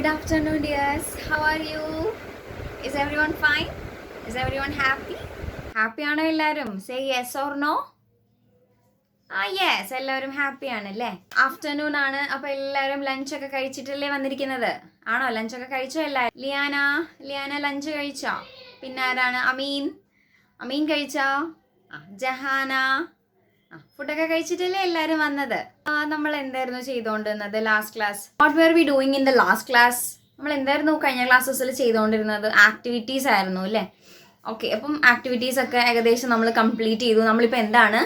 Good afternoon, dears. How are you? Is everyone fine? Is everyone happy? Happy ആണോ എല്ലാവരും? Say yes or no. Yes, എല്ലാവരും happy ആണല്ലേ. Afternoon ആണ്. അപ്പൊ എല്ലാവരും ലഞ്ചൊക്കെ കഴിച്ചിട്ടല്ലേ വന്നിരിക്കുന്നത്? ആണോ? ലഞ്ചൊക്കെ കഴിച്ചോ എല്ലാവരും? ലിയാന ലഞ്ച് കഴിച്ചോ? പിന്നെ ആരാണ്? അമീൻ കഴിച്ചോ? ജഹാന ഫുഡൊക്കെ കഴിച്ചിട്ടല്ലേ എല്ലാവരും വന്നത്? നമ്മൾ എന്തായിരുന്നു ചെയ്തുകൊണ്ടിരുന്നത് last class? What were V doing in the last class? നമ്മൾ എന്തായിരുന്നു കഴിഞ്ഞ ക്ലാസ്സസിൽ ചെയ്തുകൊണ്ടിരുന്നത്? ആക്ടിവിറ്റീസ് ആയിരുന്നു അല്ലേ? ഓക്കെ, അപ്പം ആക്ടിവിറ്റീസ് ഒക്കെ ഏകദേശം നമ്മൾ കംപ്ലീറ്റ് ചെയ്തു. നമ്മളിപ്പോൾ എന്താണ്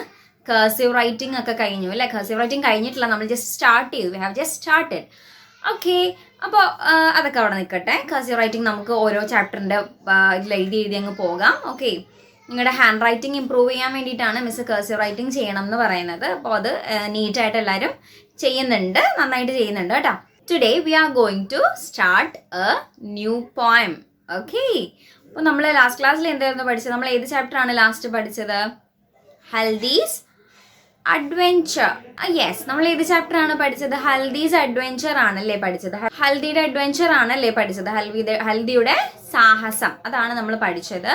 കർസീവ് റൈറ്റിംഗ് ഒക്കെ കഴിഞ്ഞു അല്ലേ? കർസീവ് റൈറ്റിംഗ് കഴിഞ്ഞിട്ടില്ല, നമ്മൾ ജസ്റ്റ് സ്റ്റാർട്ട് ചെയ്തു. We have just started. Okay, അപ്പോൾ അതൊക്കെ അവിടെ നിൽക്കട്ടെ. കർസീവ് റൈറ്റിംഗ് നമുക്ക് ഓരോ ചാപ്റ്ററിൻ്റെ ഇതിൽ എഴുതി അങ്ങ് പോകാം. ഓക്കെ, നിങ്ങളുടെ ഹാൻഡ് റൈറ്റിംഗ് ഇമ്പ്രൂവ് ചെയ്യാൻ വേണ്ടിയിട്ടാണ് മിസ് കർസീവ് റൈറ്റിംഗ് ചെയ്യണം എന്ന് പറയുന്നത്. അപ്പോൾ അത് നീറ്റായിട്ട് എല്ലാവരും ചെയ്യുന്നുണ്ട്, നന്നായിട്ട് ചെയ്യുന്നുണ്ട് കേട്ടോ. Today we are going to start a new poem. Okay, അപ്പോൾ നമ്മൾ ലാസ്റ്റ് ക്ലാസ്സിൽ എന്തായിരുന്നു പഠിച്ചത്? നമ്മൾ ഏത് ചാപ്റ്ററാണ് ലാസ്റ്റ് പഠിച്ചത്? ഹൽദീസ് അഡ്വെഞ്ചർ. യെസ്, നമ്മൾ ഏത് ചാപ്റ്റർ ആണ് പഠിച്ചത്? ഹൽദീസ് അഡ്വെഞ്ചർ ആണല്ലേ പഠിച്ചത്? ഹൽദിയുടെ അഡ്വെഞ്ചർ ആണല്ലേ പഠിച്ചത്? ഹൽദിയുടെ സാഹസം, അതാണ് നമ്മൾ പഠിച്ചത്.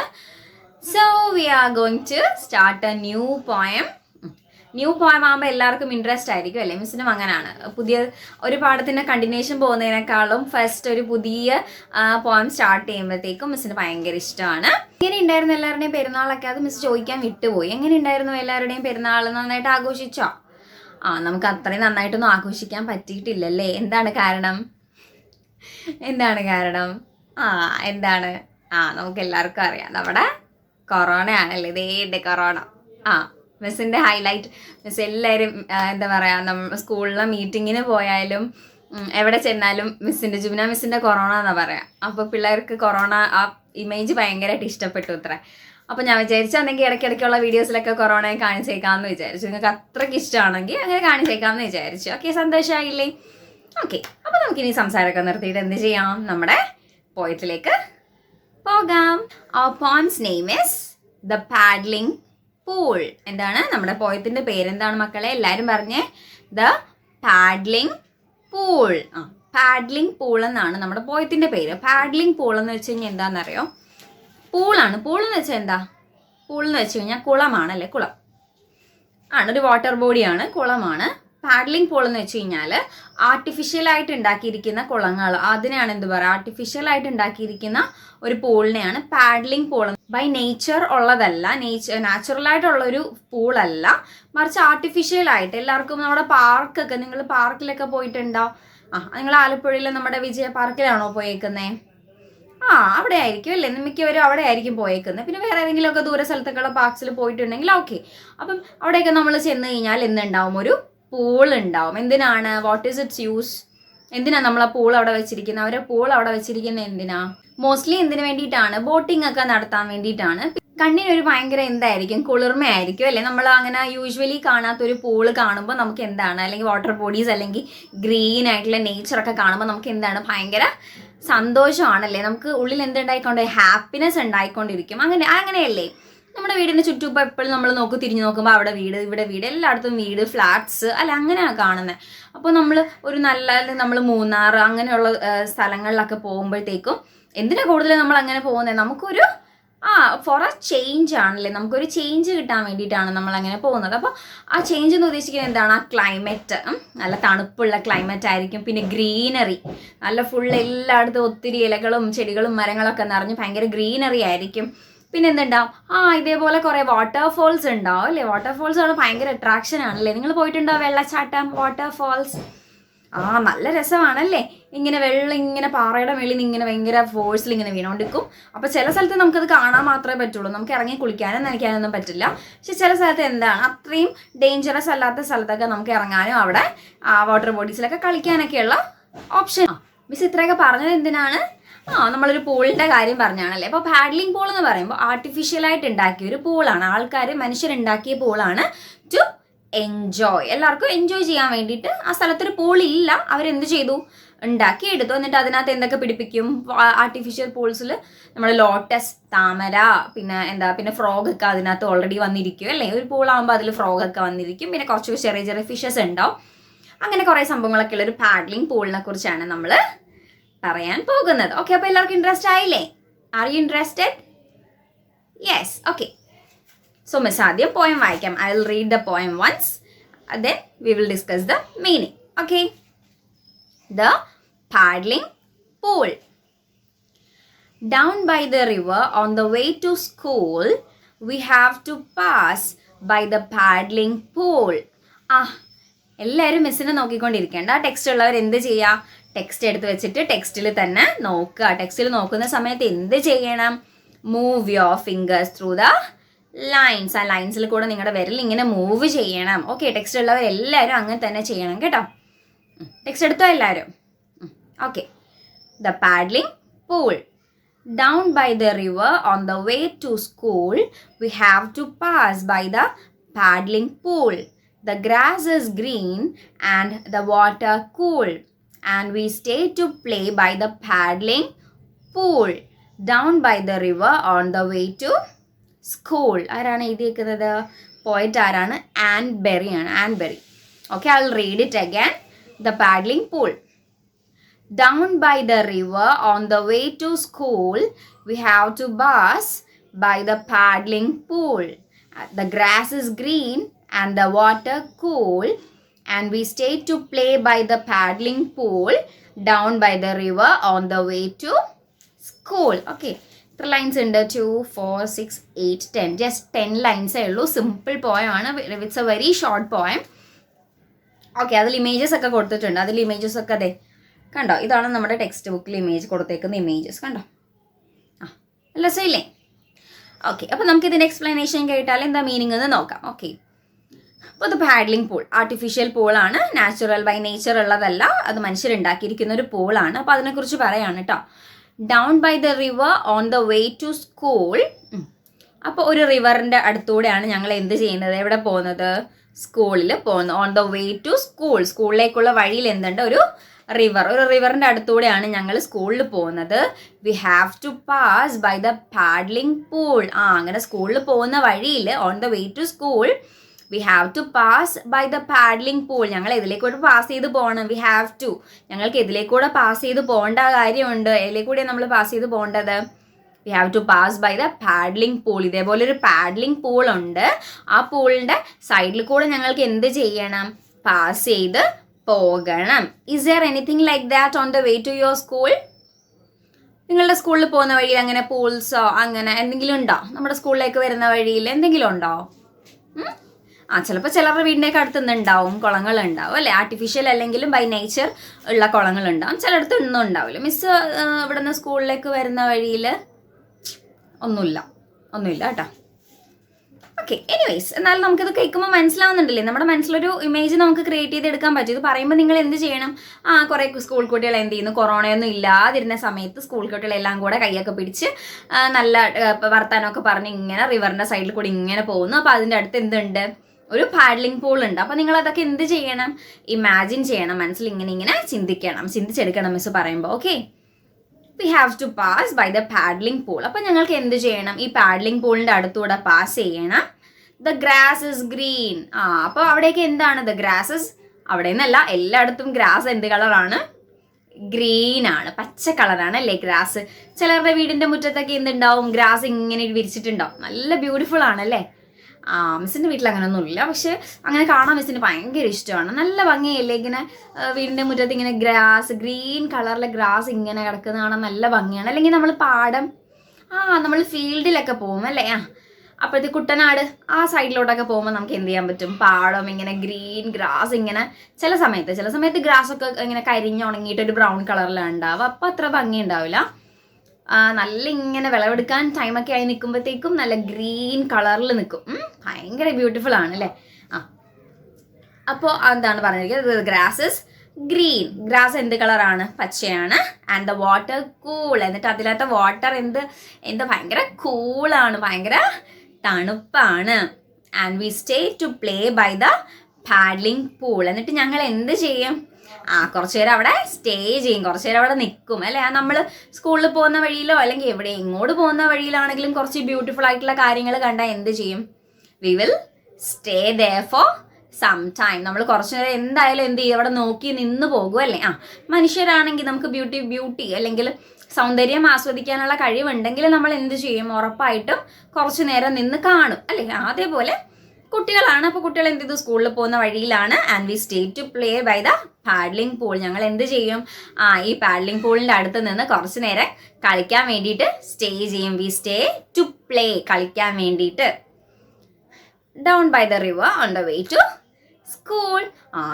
So we are going to start a new poem. New poem ആകുമ്പോൾ എല്ലാവർക്കും ഇൻട്രസ്റ്റ് ആയിരിക്കും അല്ലേ? മിസ്സിനും അങ്ങനെയാണ്. പുതിയ ഒരു പാഠത്തിൻ്റെ കണ്ടിന്യൂഷൻ പോകുന്നതിനേക്കാളും ഫസ്റ്റ് ഒരു പുതിയ പോയം സ്റ്റാർട്ട് ചെയ്യുമ്പോഴത്തേക്കും മിസ്സിന് ഭയങ്കര ഇഷ്ടമാണ്. എങ്ങനെ ഉണ്ടായിരുന്നു എല്ലാവരുടെയും പെരുന്നാളൊക്കെ? അത് മിസ് ചോദിക്കാൻ വിട്ടുപോയി. എങ്ങനെ ഉണ്ടായിരുന്നു എല്ലാവരുടെയും പെരുന്നാൾ? നന്നായിട്ട് ആഘോഷിച്ചോ? നമുക്ക് അത്രയും നന്നായിട്ടൊന്നും ആഘോഷിക്കാൻ പറ്റിയിട്ടില്ലല്ലേ? എന്താണ് കാരണം? എന്താണ്? നമുക്ക് എല്ലാവർക്കും അറിയാം, നമ്മുടെ കൊറോണ ആണല്ലേ. ഇതേ കൊറോണ. മിസ്സിൻ്റെ ഹൈലൈറ്റ്. മിസ് എല്ലാവരും എന്താ പറയുക, നമ്മൾ സ്കൂളിലെ മീറ്റിങ്ങിന് പോയാലും എവിടെ ചെന്നാലും ജുബിന മിസ്സിൻ്റെ കൊറോണ എന്നാണ് പറയാം. അപ്പോൾ പിള്ളേർക്ക് കൊറോണ ആ ഇമേജ് ഭയങ്കരമായിട്ട് ഇഷ്ടപ്പെട്ടു അത്ര. അപ്പോൾ ഞാൻ വിചാരിച്ചാണെങ്കിൽ ഇടയ്ക്കിടയ്ക്കുള്ള വീഡിയോസിലൊക്കെ കൊറോണയെ കാണിച്ചേക്കാമെന്ന് വിചാരിച്ചു. നിങ്ങൾക്ക് അത്രയ്ക്ക് ഇഷ്ടമാണെങ്കിൽ അങ്ങനെ കാണിച്ചേക്കാമെന്ന് വിചാരിച്ചു. ഓക്കെ, സന്തോഷമായില്ലേ? ഓക്കെ, അപ്പോൾ നമുക്കിനി സംസാരമൊക്കെ നിർത്തിയിട്ട് എന്ത് ചെയ്യാം? നമ്മുടെ പോയത്തിലേക്ക് പോകാം. Our poem's name is The Paddling Pool. എന്താണ് നമ്മുടെ പോയത്തിൻ്റെ പേരെന്താണ് മക്കളെ? എല്ലാവരും പറഞ്ഞേ. The Paddling Pool. Paddling pool എന്നാണ് നമ്മുടെ പോയത്തിൻ്റെ പേര്. പാഡ്ലിംഗ് പൂൾ എന്ന് വെച്ച് കഴിഞ്ഞാൽ എന്താണെന്നറിയോ? പൂളാണ്. പൂളെന്ന് വെച്ചാൽ എന്താ? പൂളെന്ന് വെച്ച് കഴിഞ്ഞാൽ കുളമാണല്ലേ? കുളം ആണ്, ഒരു വാട്ടർ ബോഡിയാണ്, കുളമാണ്. പാഡ്ലിംഗ് പൂൾ എന്ന് വെച്ച് കഴിഞ്ഞാൽ ആർട്ടിഫിഷ്യലായിട്ട് ഉണ്ടാക്കിയിരിക്കുന്ന കുളങ്ങൾ, അതിനെയാണ് എന്ത് പറയുക? ആർട്ടിഫിഷ്യലായിട്ട് ഉണ്ടാക്കിയിരിക്കുന്ന ഒരു പൂളിനെയാണ് പാഡ്ലിംഗ് പൂൾ. ബൈ നേച്ചർ ഉള്ളതല്ല, നാച്ചുറലായിട്ടുള്ളൊരു പൂളല്ല, മറിച്ച് ആർട്ടിഫിഷ്യലായിട്ട്. എല്ലാവർക്കും നമ്മുടെ പാർക്കൊക്കെ, നിങ്ങൾ പാർക്കിലൊക്കെ പോയിട്ടുണ്ടോ? നിങ്ങൾ ആലപ്പുഴയിൽ നമ്മുടെ വിജയ പാർക്കിലാണോ പോയേക്കുന്നത്? അവിടെ ആയിരിക്കും അല്ലേ? മിക്കവരും അവിടെ ആയിരിക്കും പോയേക്കുന്നത്. പിന്നെ വേറെ ഏതെങ്കിലുമൊക്കെ ദൂര സ്ഥലത്തൊക്കെയുള്ള പാർക്സിൽ പോയിട്ടുണ്ടെങ്കിൽ ഓക്കെ. അപ്പം അവിടെയൊക്കെ നമ്മൾ ചെന്ന് കഴിഞ്ഞാൽ എന്തുണ്ടാവും? ഒരു പൂൾ ഉണ്ടാവും. എന്തിനാണ്? What is it's use? എന്തിനാണ് നമ്മൾ ആ പൂൾ അവിടെ വെച്ചിരിക്കുന്നത്? അവരെ പൂൾ അവിടെ വെച്ചിരിക്കുന്നത് എന്തിനാ? മോസ്റ്റ്ലി എന്തിനു വേണ്ടിയിട്ടാണ്? ബോട്ടിംഗ് ഒക്കെ നടത്താൻ വേണ്ടിയിട്ടാണ്. കണ്ണിനൊരു ഭയങ്കര എന്തായിരിക്കും? കുളിർമയായിരിക്കും അല്ലേ? നമ്മൾ അങ്ങനെ യൂഷ്വലി കാണാത്തൊരു പൂള് കാണുമ്പോൾ നമുക്ക് എന്താണ്, അല്ലെങ്കിൽ വാട്ടർ ബോഡീസ് അല്ലെങ്കിൽ ഗ്രീൻ ആയിട്ടുള്ള നേച്ചറൊക്കെ കാണുമ്പോൾ നമുക്ക് എന്താണ്? ഭയങ്കര സന്തോഷമാണല്ലേ? നമുക്ക് ഉള്ളിൽ എന്തുണ്ടായിക്കൊണ്ട്? ഹാപ്പിനെസ് ഉണ്ടായിക്കൊണ്ടിരിക്കും. അങ്ങനെയല്ലേ? നമ്മുടെ വീടിന് ചുറ്റും ഇപ്പോൾ എപ്പോഴും നമ്മൾ തിരിഞ്ഞു നോക്കുമ്പോൾ അവിടെ വീട്, ഇവിടെ വീട്, എല്ലായിടത്തും വീട്, ഫ്ലാറ്റ്സ് അല്ല, അങ്ങനെയാണ് കാണുന്നത്. അപ്പോൾ നമ്മൾ മൂന്നാർ അങ്ങനെയുള്ള സ്ഥലങ്ങളിലൊക്കെ പോകുമ്പോഴത്തേക്കും എന്തിനാ കൂടുതൽ നമ്മൾ അങ്ങനെ പോകുന്നത്? നമുക്കൊരു ഫോർ എ ചേഞ്ച് ആണല്ലേ? നമുക്കൊരു ചേഞ്ച് കിട്ടാൻ വേണ്ടിയിട്ടാണ് നമ്മൾ അങ്ങനെ പോകുന്നത്. അപ്പോൾ ആ ചേഞ്ച് എന്ന് ഉദ്ദേശിക്കുന്നത് എന്താണ്? ആ ക്ലൈമറ്റ്, നല്ല തണുപ്പുള്ള ക്ലൈമറ്റ് ആയിരിക്കും. പിന്നെ ഗ്രീനറി, നല്ല ഫുൾ എല്ലായിടത്തും ഒത്തിരി ഇലകളും ചെടികളും മരങ്ങളൊക്കെ നിറഞ്ഞ് ഭയങ്കര ഗ്രീനറി ആയിരിക്കും. പിന്നെ എന്തുണ്ടാവും? ഇതേപോലെ കുറേ വാട്ടർഫോൾസ് ഉണ്ടാവും അല്ലേ? വാട്ടർഫോൾസ് ആണ് ഭയങ്കര അട്രാക്ഷൻ ആണല്ലേ? നിങ്ങൾ പോയിട്ടുണ്ടോ? വെള്ളച്ചാട്ടം, വാട്ടർഫോൾസ്? നല്ല രസമാണല്ലേ? ഇങ്ങനെ വെള്ളം ഇങ്ങനെ പാറയുടെ മേളിൽ നിന്ന് ഇങ്ങനെ ഭയങ്കര ഫോഴ്സിൽ ഇങ്ങനെ വീണോണ്ടിരിക്കും. അപ്പോൾ ചില സ്ഥലത്ത് നമുക്കത് കാണാൻ മാത്രമേ പറ്റുള്ളൂ, നമുക്ക് ഇറങ്ങി കുളിക്കാനും നനയ്ക്കാനൊന്നും പറ്റില്ല. പക്ഷെ ചില സ്ഥലത്ത് എന്താണ്, അത്രയും ഡേഞ്ചറസ് അല്ലാത്ത സ്ഥലത്തൊക്കെ നമുക്ക് ഇറങ്ങാനും അവിടെ വാട്ടർ ബോഡീസിലൊക്കെ കളിക്കാനൊക്കെയുള്ള ഓപ്ഷൻ. മിസ് ഇത്രയൊക്കെ പറഞ്ഞത് എന്തിനാണ്? നമ്മളൊരു പൂളിൻ്റെ കാര്യം പറഞ്ഞാണല്ലേ. അപ്പോൾ പാഡ്ലിംഗ് പൂൾ എന്ന് പറയുമ്പോൾ ആർട്ടിഫിഷ്യലായിട്ട് ഉണ്ടാക്കിയ ഒരു പൂളാണ്. മനുഷ്യരുണ്ടാക്കിയ പൂളാണ്. ടു എൻജോയ്, എല്ലാവർക്കും എൻജോയ് ചെയ്യാൻ വേണ്ടിയിട്ട്. ആ സ്ഥലത്തൊരു പൂളില്ല, അവരെന്ത് ചെയ്തു? ഉണ്ടാക്കിയെടുത്തു. എന്നിട്ട് അതിനകത്ത് എന്തൊക്കെ പിടിപ്പിക്കും? ആർട്ടിഫിഷ്യൽ പൂൾസിൽ നമ്മൾ ലോട്ടസ്, താമര, പിന്നെ ഫ്രോഗൊക്കെ അതിനകത്ത് ഓൾറെഡി വന്നിരിക്കും അല്ലേ? ഒരു പൂളാകുമ്പോൾ അതിൽ ഫ്രോഗൊക്കെ വന്നിരിക്കും. പിന്നെ കുറച്ച് ചെറിയ ഫിഷസ് ഉണ്ടാവും. അങ്ങനെ കുറേ സംഭവങ്ങളൊക്കെ ഉള്ള ഒരു പാഡ്ലിംഗ് പൂളിനെ കുറിച്ചാണ് നമ്മൾ പറയാൻ പോകുന്നത്. ഓക്കെ, അപ്പോൾ എല്ലാവർക്കും ഇൻട്രസ്റ്റ് ആയില്ലേ? Are you interested? Yes. Okay, so miss ആദ്യം പോയം വായിക്കാം. I will read the poem once, then we will discuss the meaning. Okay. The paddling pool. Down by the river on the way to school, we have to pass by the paddling pool. എല്ലാവരും മിസ്സിനെ നോക്കിക്കൊണ്ടിരിക്കേണ്ട. Text ഉള്ളവർ എന്ത് ചെയ്യുക? Text എടുത്ത് വെച്ചിട്ട് ടെക്സ്റ്റിൽ തന്നെ നോക്കുക. ടെക്സ്റ്റിൽ നോക്കുന്ന സമയത്ത് എന്ത് ചെയ്യണം? Move your fingers through the lines. ആ ലൈൻസിൽ കൂടെ നിങ്ങളുടെ വിരൽ ഇങ്ങനെ മൂവ് ചെയ്യണം. ഓക്കെ, ടെക്സ്റ്റ് ഉള്ളവർ എല്ലാവരും അങ്ങനെ തന്നെ ചെയ്യണം കേട്ടോ. ടെക്സ്റ്റ് എടുത്തോ എല്ലാവരും? Okay. The paddling pool. Down by the river on the way to school, we have to pass by the paddling pool. The grass is green and the water cool, and we stay to play by the paddling pool. Down by the river on the way to school. ആരാണ് എഴുതിയിരിക്കുന്നത്? Poet ആരാണ്? An berry ആണ്. An berry. Okay, I will read it again. The paddling pool. Down by the river on the way to school, we have to pass by the paddling pool. The grass is green and the water cool, and we stay to play by the paddling pool down by the river on the way to school. Okay, 3 lines under 2, 4, 6, 8, 10. Just 10 lines ഏ ഉള്ളൂ. Simple poem ആണ്. It's A very short poem. Okay, അതിൽ images ഒക്കെ കൊടുത്തിട്ടുണ്ട്. അതിൽ images ഒക്കെ അതെ കണ്ടോ? ഇതാണ് നമ്മുടെ ടെക്സ്റ്റ് ബുക്കിൽ ഇമേജ് കൊടുത്തേക്കുന്ന ഇമേജസ്. കണ്ടോ? രസമില്ലേ? ഓക്കെ, അപ്പോൾ നമുക്കിതിൻ്റെ എക്സ്പ്ലനേഷൻ കേട്ടാൽ എന്താ മീനിങ് എന്ന് നോക്കാം. ഓക്കെ, അപ്പോൾ ഇത് പാഡ്ലിംഗ് പൂൾ ആർട്ടിഫിഷ്യൽ പൂളാണ്. നാച്ചുറൽ ബൈ നേച്ചർ ഉള്ളതല്ല, അത് മനുഷ്യരുണ്ടാക്കിയിരിക്കുന്ന ഒരു പൂളാണ്. അപ്പോൾ അതിനെക്കുറിച്ച് പറയാണ് കേട്ടോ. Down by the river on the way to school. അപ്പോൾ ഒരു റിവറിൻ്റെ അടുത്തൂടെയാണ് ഞങ്ങൾ എന്ത് ചെയ്യുന്നത്? എവിടെ പോകുന്നത്? സ്കൂളിൽ പോകുന്നത്. On the way to school. സ്കൂളിലേക്കുള്ള വഴിയിൽ എന്തുണ്ട്? ഒരു റിവറിൻ്റെ അടുത്തൂടെയാണ് ഞങ്ങൾ സ്കൂളിൽ പോകുന്നത്. We have to pass by the paddling pool. അങ്ങനെ സ്കൂളിൽ പോകുന്ന വഴിയിൽ on the way to school we have to pass by the paddling pool. ഞങ്ങൾ ഇതിലേക്കൂടെ പാസ് ചെയ്ത് പോകണം. We have to. ഞങ്ങൾക്ക് ഇതിലേക്കൂടെ പാസ് ചെയ്ത് പോകേണ്ട കാര്യമുണ്ട്. ഇതിലേക്കൂടെ നമ്മൾ പാസ് ചെയ്ത് പോകേണ്ടത്. We have to pass by the paddling pool. ഇതേപോലെ ഒരു പാഡ്ലിംഗ് പൂൾ ഉണ്ട്. ആ പൂളിൻ്റെ സൈഡിൽ കൂടെ ഞങ്ങൾക്ക് എന്ത് ചെയ്യണം? പാസ് ചെയ്ത് പോകണം. Is there anything like that on the way to your school? നിങ്ങളുടെ സ്കൂളിൽ പോകുന്ന വഴിയിൽ അങ്ങനെ പൂൾസോ അങ്ങനെ എന്തെങ്കിലും ഉണ്ടോ? നമ്മുടെ സ്കൂളിലേക്ക് വരുന്ന വഴിയിൽ എന്തെങ്കിലും ഉണ്ടോ? ചിലപ്പോൾ ചിലരുടെ വീടിൻ്റെയൊക്കെ അടുത്തുനിന്ന് ഉണ്ടാവും, കുളങ്ങളുണ്ടാവും അല്ലേ? ആർട്ടിഫിഷ്യൽ അല്ലെങ്കിലും ബൈ നേച്ചർ ഉള്ള കുളങ്ങളുണ്ടാവും. ചിലയിടത്ത് ഒന്നും ഉണ്ടാവില്ല. മിസ് ഇവിടെ നിന്ന് സ്കൂളിലേക്ക് വരുന്ന വഴിയിൽ ഒന്നുമില്ല കേട്ടോ. ഓക്കെ, എനിവേസ്, എന്നാലും നമുക്കിത് കേൾക്കുമ്പോൾ മനസ്സിലാവുന്നുണ്ടല്ലേ? നമ്മുടെ മനസ്സിലൊരു ഇമേജ് നമുക്ക് ക്രിയേറ്റ് ചെയ്തെടുക്കാൻ പറ്റും. ഇത് പറയുമ്പോൾ നിങ്ങൾ എന്ത് ചെയ്യണം? കുറേ സ്കൂൾ കുട്ടികൾ എന്ത് ചെയ്യുന്നു? കൊറോണയൊന്നും ഇല്ലാതിരുന്ന സമയത്ത് സ്കൂൾ കുട്ടികളെല്ലാം കൂടെ കൈയൊക്കെ പിടിച്ച് നല്ല വർത്താനമൊക്കെ പറഞ്ഞ് ഇങ്ങനെ റിവറിൻ്റെ സൈഡിൽ കൂടി ഇങ്ങനെ പോകുന്നു. അപ്പോൾ അതിൻ്റെ അടുത്ത് എന്തുണ്ട്? ഒരു പാഡ്ലിംഗ് പൂൾ ഉണ്ട്. അപ്പോൾ നിങ്ങൾ അതൊക്കെ എന്ത് ചെയ്യണം? ഇമാജിൻ ചെയ്യണം. മനസ്സിൽ ഇങ്ങനെ ചിന്തിച്ചെടുക്കണം മിസ് പറയുമ്പോൾ. Okay, we have to pass by the paddling pool. അപ്പോൾ ഞങ്ങൾക്ക് എന്ത് ചെയ്യണം? ഈ പാഡ്ലിംഗ് പൂളിൻ്റെ അടുത്തൂടെ പാസ് ചെയ്യണം. The grass is green. അപ്പോൾ അവിടേക്ക് എന്താണ്? ദ ഗ്രാസ് ഇസ്, അവിടെ നിന്നല്ല, എല്ലായിടത്തും ഗ്രാസ് എന്ത് കളറാണ്? ഗ്രീൻ ആണ്, പച്ച കളറാണ് അല്ലേ ഗ്രാസ്? ചിലരുടെ വീടിൻ്റെ മുറ്റത്തൊക്കെ എന്തുണ്ടാവും? ഗ്രാസ് ഇങ്ങനെ വിരിച്ചിട്ടുണ്ടാവും. നല്ല ബ്യൂട്ടിഫുൾ ആണല്ലേ? മിസ്സിൻ്റെ വീട്ടിൽ അങ്ങനെയൊന്നും ഇല്ല, പക്ഷെ അങ്ങനെ കാണാൻ മിസ്സിന് ഭയങ്കര ഇഷ്ടമാണ്. നല്ല ഭംഗിയല്ലേ ഇങ്ങനെ വീടിൻ്റെ മുറ്റത്ത് ഇങ്ങനെ ഗ്രാസ്, ഗ്രീൻ കളറിലെ ഗ്രാസ് ഇങ്ങനെ കിടക്കുന്ന കാണാൻ നല്ല ഭംഗിയാണ്. അല്ലെങ്കിൽ നമ്മൾ പാടം, നമ്മൾ ഫീൽഡിലൊക്കെ പോകും അല്ലേ? അപ്പോഴത്തെ കുട്ടനാട് ആ സൈഡിലോട്ടൊക്കെ പോകുമ്പോൾ നമുക്ക് എന്ത് ചെയ്യാൻ പറ്റും? പാടം ഇങ്ങനെ ഗ്രീൻ ഗ്രാസ് ഇങ്ങനെ ചില സമയത്ത് ഗ്രാസൊക്കെ ഇങ്ങനെ കരിഞ്ഞുണങ്ങിയിട്ട് ഒരു ബ്രൗൺ കളറിലാണ് ഉണ്ടാവുക. അപ്പോൾ അത്ര ഭംഗി ഉണ്ടാവില്ല. നല്ല ഇങ്ങനെ വിളവെടുക്കാൻ ടൈമൊക്കെ ആയി നിൽക്കുമ്പോഴത്തേക്കും നല്ല ഗ്രീൻ കളറിൽ നിൽക്കും. ഭയങ്കര ബ്യൂട്ടിഫുൾ ആണ് അല്ലേ? അപ്പോൾ എന്താണ് പറഞ്ഞിരിക്കുന്നത്? Grass is green. ഗ്രാസ് എന്ത് കളറാണ്? പച്ചയാണ്. And the water cool. എന്നിട്ട് അതിലത്തെ വാട്ടർ എന്ത് ഭയങ്കര കൂളാണ്, ഭയങ്കര തണുപ്പാണ്. And we stay to play by the paddling pool. എന്നിട്ട് ഞങ്ങൾ എന്ത് ചെയ്യും? കുറച്ചു നേരം അവിടെ സ്റ്റേ ചെയ്യും, കുറച്ചു നേരം അവിടെ നിൽക്കും അല്ലേ? നമ്മൾ സ്കൂളിൽ പോകുന്ന വഴിയിലോ അല്ലെങ്കിൽ എവിടെ എങ്ങോട്ട് പോകുന്ന വഴിയിലാണെങ്കിലും കുറച്ച് ബ്യൂട്ടിഫുൾ ആയിട്ടുള്ള കാര്യങ്ങൾ കണ്ടാൽ എന്ത് ചെയ്യും? We will stay there for some time. നമ്മൾ കുറച്ചു നേരം എന്തായാലും എന്ത് ചെയ്യും, അവിടെ നോക്കി നിന്ന് പോകും അല്ലേ. മനുഷ്യരാണെങ്കിൽ നമുക്ക് ബ്യൂട്ടി അല്ലെങ്കിൽ സൗന്ദര്യം ആസ്വദിക്കാനുള്ള കഴിവുണ്ടെങ്കിൽ നമ്മൾ എന്ത് ചെയ്യും, ഉറപ്പായിട്ടും കുറച്ചു നേരം നിന്ന് കാണും അല്ലേ. അതേപോലെ കുട്ടികളാണ്. അപ്പോൾ കുട്ടികൾ എന്ത് ചെയ്തു, സ്കൂളിൽ പോകുന്ന വഴിയിലാണ്. And we stay to play by the paddling pool. ഞങ്ങൾ എന്ത് ചെയ്യും, ഈ പാഡ്ലിംഗ് പൂളിൻ്റെ അടുത്ത് നിന്ന് കുറച്ച് നേരം കളിക്കാൻ വേണ്ടിയിട്ട് സ്റ്റേ ചെയ്യും. വി സ്റ്റേ ടു പ്ലേ, കളിക്കാൻ വേണ്ടിയിട്ട്. Down by the river on the way to school.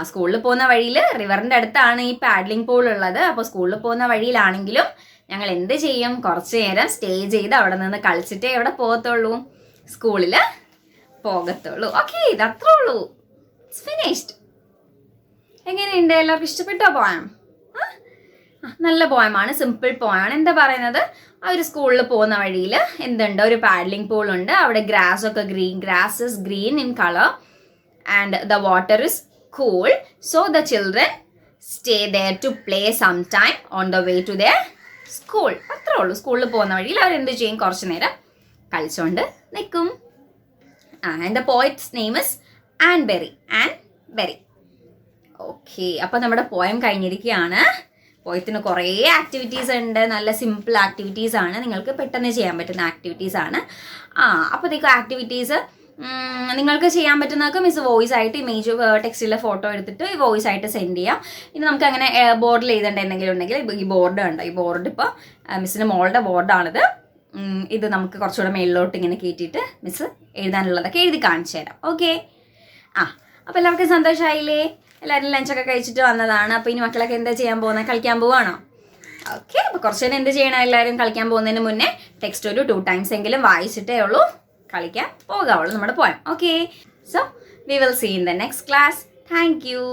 സ്കൂളിൽ പോകുന്ന വഴിയിൽ റിവറിൻ്റെ അടുത്താണ് ഈ പാഡ്ലിംഗ് പൂൾ ഉള്ളത്. അപ്പോൾ സ്കൂളിൽ പോകുന്ന വഴിയിലാണെങ്കിലും ഞങ്ങൾ എന്ത് ചെയ്യും, കുറച്ച് നേരം സ്റ്റേ ചെയ്ത് അവിടെ നിന്ന് കളിച്ചിട്ടേ എവിടെ പോകത്തുള്ളൂ, സ്കൂളിൽ പോകത്തുള്ളൂ. ഓക്കെ, ഇതത്രേ ഉള്ളൂ. It's finished. എങ്ങനെയുണ്ട്, എല്ലാവർക്കും ഇഷ്ടപ്പെട്ടോ പോയം? നല്ല പോയമാണ്, സിമ്പിൾ പോയാണ്. എന്താ പറയുന്നത്, ഒരു സ്കൂളിൽ പോകുന്ന വഴിയിൽ എന്തുണ്ട്, ഒരു പാഡ്ലിംഗ് പൂൾ ഉണ്ട്. അവിടെ grass is green in colour and the water is cool. So the children stay there to play some time on the way to their school. അത്രേ ഉള്ളൂ. സ്കൂളിൽ പോകുന്ന വഴിയിൽ അവരെന്ത് ചെയ്യും, കുറച്ച് നേരം കളിച്ചുകൊണ്ട് നിൽക്കും. And the poets name is an berry. Okay, അപ്പോൾ നമ്മുടെ പോയം കഴിഞ്ഞിരിക്കുകയാണ്. പോയത്തിന് കുറേ ആക്ടിവിറ്റീസ് ഉണ്ട്. നല്ല സിമ്പിൾ ആക്ടിവിറ്റീസ് ആണ്, നിങ്ങൾക്ക് പെട്ടെന്ന് ചെയ്യാൻ പറ്റുന്ന ആക്ടിവിറ്റീസ് ആണ്. അപ്പോഴത്തേക്കും ആക്ടിവിറ്റീസ് നിങ്ങൾക്ക് ചെയ്യാൻ പറ്റുന്നതൊക്കെ മിസ് വോയിസ് ആയിട്ട് ഇമേജ് ടെക്സ്റ്റിലെ ഫോട്ടോ എടുത്തിട്ട് വോയിസ് ആയിട്ട് സെൻഡ് ചെയ്യാം. ഇനി നമുക്ക് അങ്ങനെ ബോർഡിൽ എഴുതേണ്ട എന്തെങ്കിലും ഉണ്ടെങ്കിൽ ഈ ബോർഡ് ഉണ്ട്. ഈ ബോർഡ് ഇപ്പോൾ മിസ്സിൻ്റെ മോളുടെ ബോർഡാണിത്. ഇത് നമുക്ക് കുറച്ചുകൂടെ മേളിലോട്ട് ഇങ്ങനെ കയറ്റിയിട്ട് മിസ് എഴുതാനുള്ളതൊക്കെ എഴുതി കാണിച്ചു തരാം. ഓക്കെ, അപ്പോൾ എല്ലാവർക്കും സന്തോഷമായില്ലേ? എല്ലാവരും ലഞ്ചൊക്കെ കഴിച്ചിട്ട് വന്നതാണ്. അപ്പോൾ ഇനി മക്കളൊക്കെ എന്താ ചെയ്യാൻ പോകുന്നത്, കളിക്കാൻ പോവാണോ? ഓക്കെ, അപ്പോൾ കുറച്ച് നേരം എന്ത് ചെയ്യണം, എല്ലാവരും കളിക്കാൻ പോകുന്നതിന് മുന്നേ ടെക്സ്റ്റ് ഒരു 2 times എങ്കിലും വായിച്ചിട്ടേ ഉള്ളൂ കളിക്കാൻ പോകാവുള്ളൂ നമ്മുടെ poem. Okay, so we will see in the next class. Thank U.